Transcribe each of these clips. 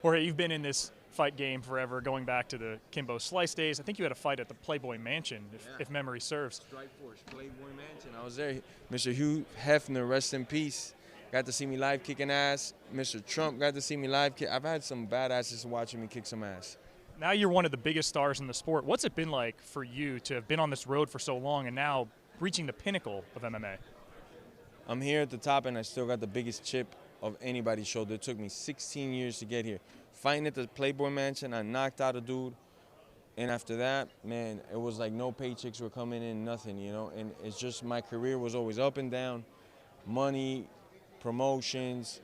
Jorge, you've been in this fight game forever, going back to the Kimbo Slice days. I think you had a fight at the Playboy Mansion, if memory serves. Strikeforce, Playboy Mansion. I was there. Mr. Hugh Hefner, rest in peace. Got to see me live kicking ass. Mr. Trump got to see me live kick. I've had some badasses watching me kick some ass. Now you're one of the biggest stars in the sport. What's it been like for you to have been on this road for so long and now reaching the pinnacle of MMA? I'm here at the top, and I still got the biggest chip of anybody's shoulder. It took me 16 years to get here. Fighting at the Playboy Mansion, I knocked out a dude. And after that, man, it was like no paychecks were coming in, nothing, you know. And it's just my career was always up and down. Money, promotions,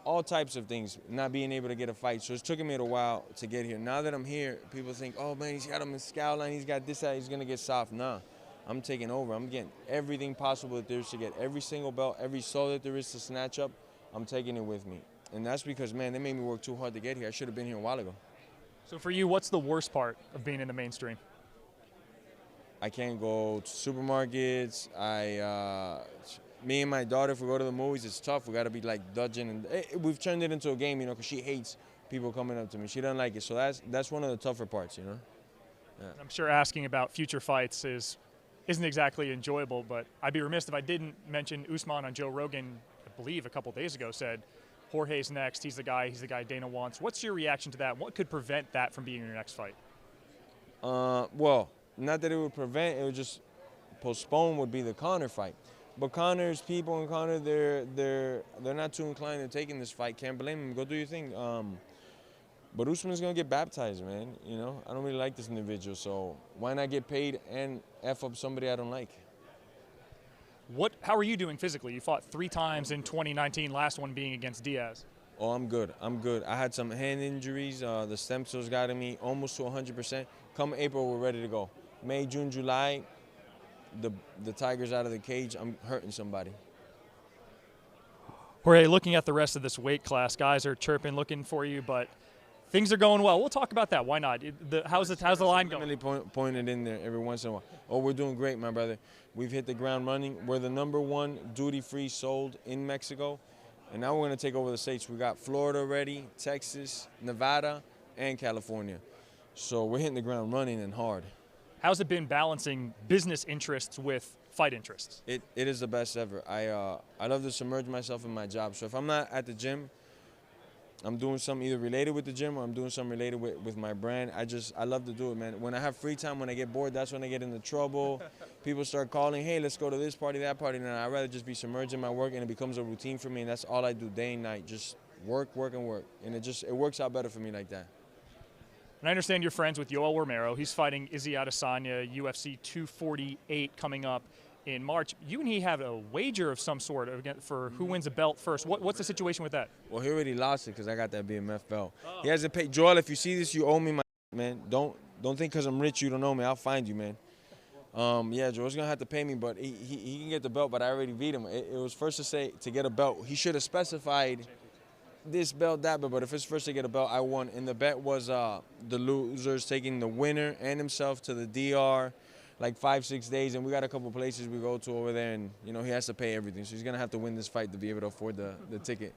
all types of things, not being able to get a fight. So it's taken me a while to get here. Now that I'm here, people think, oh, man, he's got a scout line, he's got this, that, he's going to get soft. Nah, I'm taking over. I'm getting everything possible that there is to get. Every single belt, every soul that there is to snatch up, I'm taking it with me. And that's because, man, they made me work too hard to get here. I should have been here a while ago. So for you, what's the worst part of being in the mainstream? I can't go to supermarkets. Me and my daughter, if we go to the movies, it's tough. We got to be like dodging. And we've turned it into a game, you know, because she hates people coming up to me. She doesn't like it. So that's one of the tougher parts, you know. Yeah. I'm sure asking about future fights isn't exactly enjoyable, but I'd be remiss if I didn't mention Usman on Joe Rogan, I believe a couple days ago, said Jorge's next. He's the guy Dana wants. What's your reaction to that? What could prevent that from being your next fight? Well, not that it would prevent, it would just postpone would be the Conor fight. But Conor's people and Conor, they're not too inclined to taking this fight. Can't blame them. Go do your thing. But Usman's gonna get baptized, man. You know, I don't really like this individual, so why not get paid and F up somebody I don't like? How are you doing physically? You fought 3 times in 2019, last one being against Diaz. Oh, I'm good. I'm good. I had some hand injuries. The stem cells got in me almost to 100%. Come April, we're ready to go. May, June, July, the tiger's out of the cage. I'm hurting somebody. Jorge, looking at the rest of this weight class, guys are chirping, looking for you, but things are going well. We'll talk about that. Why not? How's the line going? Really pointed in there every once in a while. Oh, we're doing great, my brother. We've hit the ground running. We're the #1 duty-free sold in Mexico, and now we're going to take over the states. We got Florida ready, Texas, Nevada, and California. So we're hitting the ground running and hard. How's it been balancing business interests with fight interests? It is the best ever. I love to submerge myself in my job. So if I'm not at the gym, I'm doing something either related with the gym or I'm doing something related with my brand. I love to do it, man. When I have free time, when I get bored, that's when I get into trouble. People start calling, hey, let's go to this party, that party. And I'd rather just be submerged in my work, and it becomes a routine for me. And that's all I do day and night, just work, work, and work. And it works out better for me like that. And I understand you're friends with Yoel Romero. He's fighting Israel Adesanya, UFC 248 coming up in March. You and he have a wager of some sort for who wins a belt first. What's the situation with that? Well, he already lost it because I got that BMF belt. Oh. He hasn't paid. Joel, if you see this, you owe me my man. Don't think because I'm rich you don't know me. I'll find you, man. Yeah, Joel's going to have to pay me, but he can get the belt, but I already beat him. It was first to get a belt. He should have specified this belt, that belt, but if it's first to get a belt, I won. And the bet was the losers taking the winner and himself to the DR like 5-6 days, and we got a couple places we go to over there, and you know he has to pay everything, so he's gonna have to win this fight to be able to afford the ticket.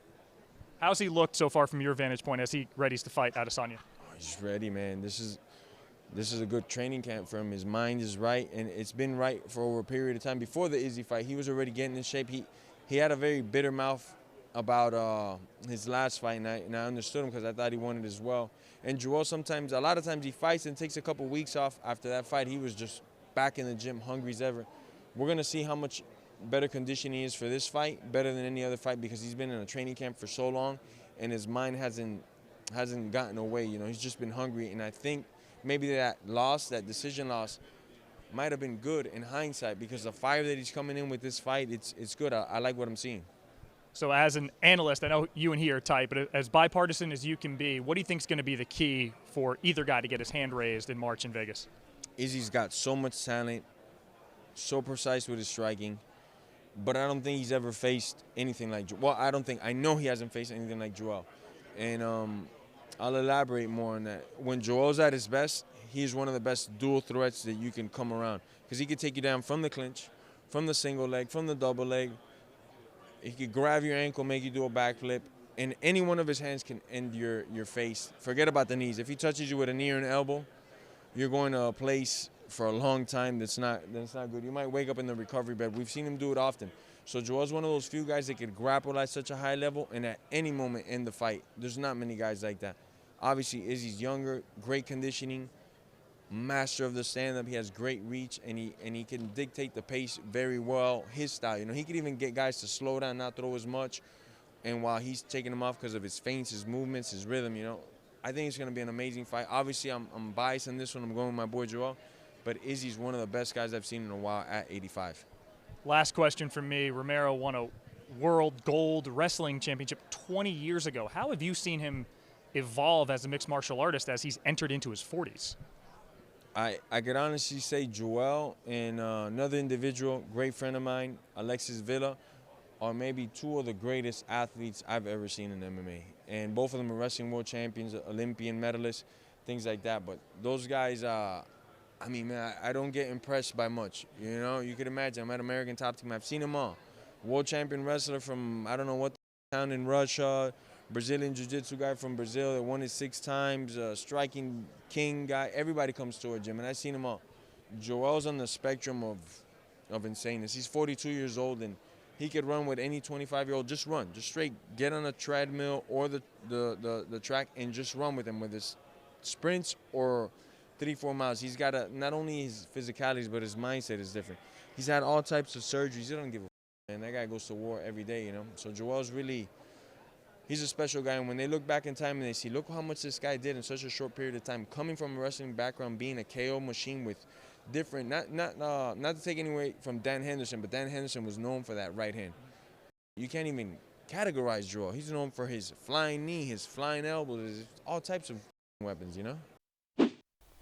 How's he looked so far from your vantage point as he readies to fight Adesanya? Oh, he's ready, man. This is a good training camp for him. His mind is right, and it's been right for over a period of time. Before the Izzy fight, he was already getting in shape. He had a very bitter mouth about his last fight, and I understood him because I thought he wanted it as well. And Joel a lot of times he fights and takes a couple weeks off. After that fight, he was just back in the gym, hungry as ever. We're going to see how much better condition he is for this fight, better than any other fight, because he's been in a training camp for so long, and his mind hasn't gotten away. You know, he's just been hungry, and I think maybe that decision loss, might have been good in hindsight, because the fire that he's coming in with this fight, it's good. I like what I'm seeing. So as an analyst, I know you and he are tight, but as bipartisan as you can be, what do you think is going to be the key for either guy to get his hand raised in March in Vegas? Izzy's got so much talent, so precise with his striking, but I don't think he's ever faced anything like Joel. Well, I know he hasn't faced anything like Joel. And I'll elaborate more on that. When Joel's at his best, he's one of the best dual threats that you can come around, because he could take you down from the clinch, from the single leg, from the double leg. He could grab your ankle, make you do a backflip, and any one of his hands can end your face. Forget about the knees. If he touches you with a knee or an elbow, you're going to a place for a long time that's not good. You might wake up in the recovery bed. We've seen him do it often. So Joel's one of those few guys that could grapple at such a high level and at any moment end the fight. There's not many guys like that. Obviously, Izzy's younger, great conditioning, master of the stand-up. He has great reach, and he can dictate the pace very well, his style. You know, he could even get guys to slow down, not throw as much. And while he's taking them off because of his feints, his movements, his rhythm, you know, I think it's going to be an amazing fight. Obviously, I'm biased in this one. I'm going with my boy Joel. But Izzy's one of the best guys I've seen in a while at 85. Last question from me. Romero won a world gold wrestling championship 20 years ago. How have you seen him evolve as a mixed martial artist as he's entered into his 40s? I could honestly say Joel and another individual, great friend of mine, Alexis Villa, are maybe two of the greatest athletes I've ever seen in MMA. And both of them are wrestling world champions, Olympian medalists, things like that. But those guys, I mean, man, I don't get impressed by much. You know, you could imagine, I'm at American Top Team. I've seen them all. World champion wrestler from I don't know what town in Russia, Brazilian jiu-jitsu guy from Brazil that won it 6 times, striking king guy. Everybody comes to our gym, and I've seen them all. Joel's on the spectrum of insaneness. He's 42 years old, and he could run with any 25-year-old. Just run, just straight get on a treadmill or the track and just run with him with his sprints or 3-4 miles. He's got not only his physicalities, but his mindset is different. He's had all types of surgeries. He don't give a f***, and that guy goes to war every day, you know. So Joel's really, he's a special guy. And when they look back in time and they see, look how much this guy did in such a short period of time, coming from a wrestling background, being a KO machine with different, not to take any away from Dan Henderson, but Dan Henderson was known for that right hand. You can't even categorize Joel. He's known for his flying knee, his flying elbows, all types of weapons, you know.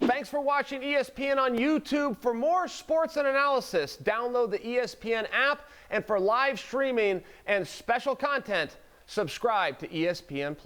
Thanks for watching ESPN on YouTube. For more sports and analysis, download the ESPN app. And for live streaming and special content, subscribe to ESPN+.